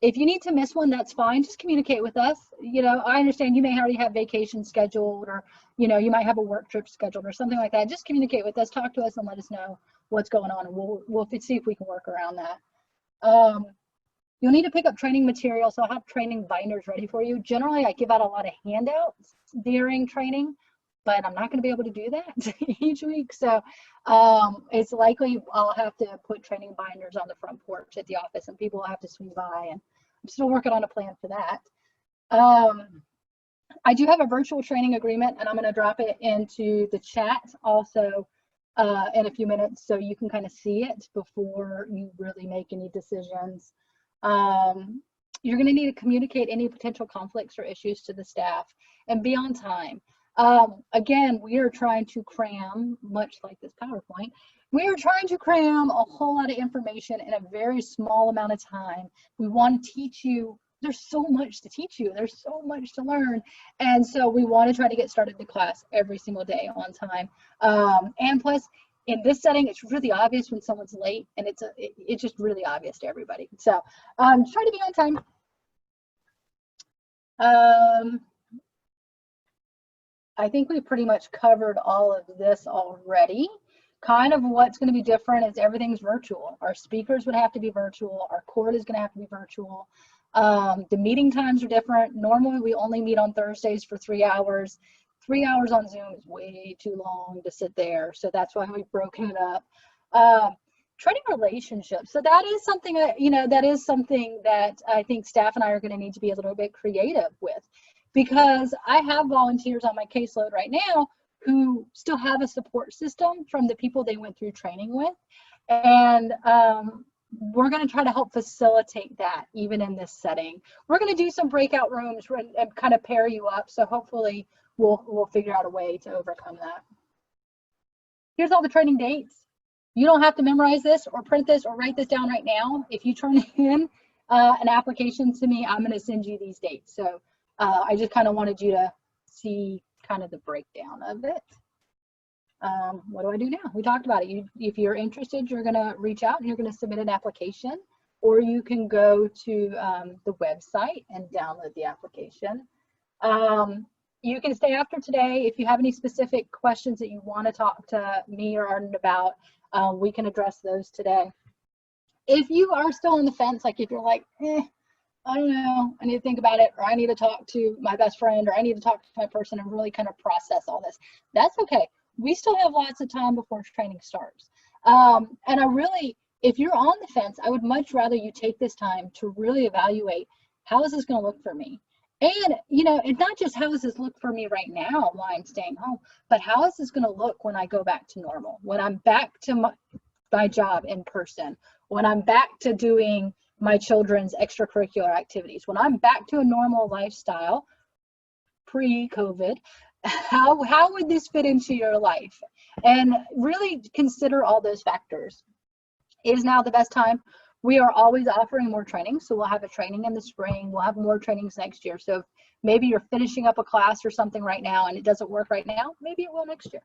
If you need to miss one, that's fine. Just communicate with us. You know, I understand you may already have vacation scheduled, or, you know, you might have a work trip scheduled or something like that. Just communicate with us, talk to us, and let us know what's going on, and we'll see if we can work around that. You'll need to pick up training material, so I'll have training binders ready for you. Generally, I give out a lot of handouts during training, but I'm not going to be able to do that each week. So it's likely I'll have to put training binders on the front porch at the office, and people will have to swing by, and I'm still working on a plan for that. I do have a virtual training agreement, and I'm going to drop it into the chat also in a few minutes, so you can kind of see it before you really make any decisions. You're going to need to communicate any potential conflicts or issues to the staff and be on time. Again, we are trying to cram, much like this PowerPoint, we are trying to cram a whole lot of information in a very small amount of time. We want to teach you. There's so much to teach you. There's so much to learn. And so we want to try to get started to class every single day on time. And plus, in this setting, it's really obvious when someone's late, and it's just really obvious to everybody. So try to be on time. I think we pretty much covered all of this already. Kind of what's going to be different is everything's virtual. Our speakers would have to be virtual. Our court is going to have to be virtual. The meeting times are different. Normally, we only meet on Thursdays for 3 hours. 3 hours on Zoom is way too long to sit there. So that's why we've broken it up. Training relationships. So that is something, that is something that I think staff and I are going to need to be a little bit creative with, because I have volunteers on my caseload right now who still have a support system from the people they went through training with. And we're going to try to help facilitate that even in this setting. We're going to do some breakout rooms and kind of pair you up. So hopefully we'll figure out a way to overcome that. Here's all the training dates. You don't have to memorize this or print this or write this down right now. If you turn in an application to me, I'm going to send you these dates. So I just kind of wanted you to see kind of the breakdown of it. What do I do now? We talked about it. If you're interested, you're going to reach out and you're going to submit an application, or you can go to the website and download the application. You can stay after today. If you have any specific questions that you want to talk to me or Arden about, we can address those today. If you are still on the fence, like if you're like, I don't know, I need to think about it, or I need to talk to my best friend, or I need to talk to my person and really kind of process all this, that's okay. We still have lots of time before training starts. And if you're on the fence, I would much rather you take this time to really evaluate, how is this going to look for me? And, it's not just how does this look for me right now while I'm staying home, but how is this going to look when I go back to normal, when I'm back to my job in person, when I'm back to doing my children's extracurricular activities, when I'm back to a normal lifestyle pre-COVID, how would this fit into your life? And really consider all those factors. is now the best time. We are always offering more training. So we'll have a training in the spring. We'll have more trainings next year. So if maybe you're finishing up a class or something right now and it doesn't work right now, maybe it will next year.